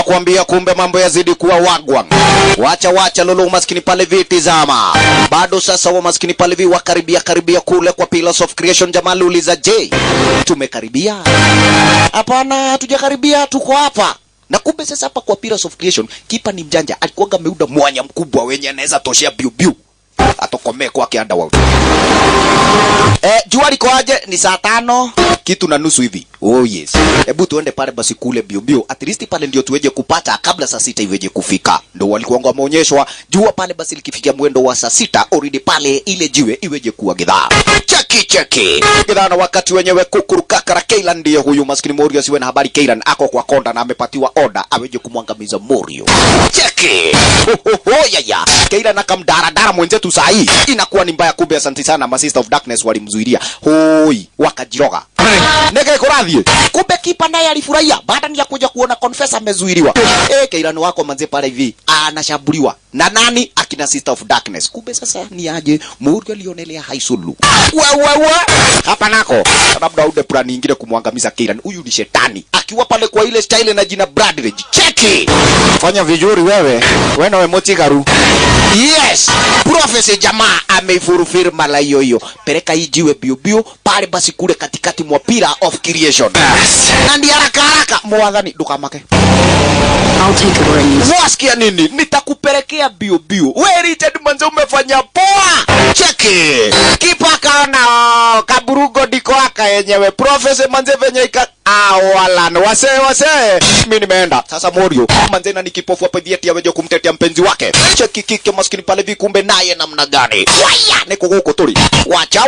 nakwambia kumbe mambo yazidi kuwa wagwang. Wacha lolo maskini pale viti zama. Bado sasa wa maskini pale vi wakaribia kule kwa Pillars of Creation. Jamaa uliza je, tumekaribia? Hapana, hatujakaribia, tuko hapa. Na kumbe sasa hapa kwa Pillars of Creation kipa ni mjanja, alikuwa ameuda mwanya mkubwa wenye anaweza toshea biu atokomee kwake underworld. Jua liko aje? Ni saa 5 kitu na nusu hivi. Oh yes. Hebu tuende pale basi kule biu. At least pale ndio tuweje kupata kabla saa 6 iweje kufika. Ndio walikuwa wameonyeshwa jua pale basi likifikia mwendo wa saa 6 already pale ile jiwe iweje kuwa gidhaa. Cheki. Gidhaa na wakati wenyewe kukurukakara. Kailan ndiye huyu maskini Morio siwe na habari. Kailan ako kwa konda na amepatiwa order aweje kumwangamiza Morio. Cheki. Ya. Kailan akamdaradara mwenzetu saa hii. Inakuwa ni mbaya kumbe. Asante sana ma Sister of Darkness walimzuilia. Hoi, wakajiroga. Nege koradhie. Kumbe kipa naye alifurahia baada ya kuja kuona confessor amezuiliwa. Kailan wako manze pale hivi anashambuliwa. Na nani? Akina Sister of Darkness. Kumbe sasa ni aje Morio alionelea haisulu. Wewe. Hapa nako. Labda ude plan nyingine kumwangamiza Kailan. Huyu ni shetani. Akiwa pale kwa ile style na jina Bradley. Cheki. Fanya vizuri wewe. Wewe na motigaru. Yes. Prophecy jamaa ameifurufiri mala hiyo. Peleka hii jiwe biu pale basi kule katikati mwa Pillar of Creation. Na ndi haraka mwadhani dukamake. I'll take a breeze. Wasikia nini? Nitakupelekea biu. Wewe Richard manze umefanya poa. Cheki. Kipa kaona kaburugo diko aka yenyewe. Prophecy manze venye ika awalan wase mimi nimeenda sasa. Morio manze na nikipofu hapa vieti aweje kumtetea mpenzi wake. Cheki kike maskini pale vikumbe naye namna gani? Waya niko huko tuli. Wacha.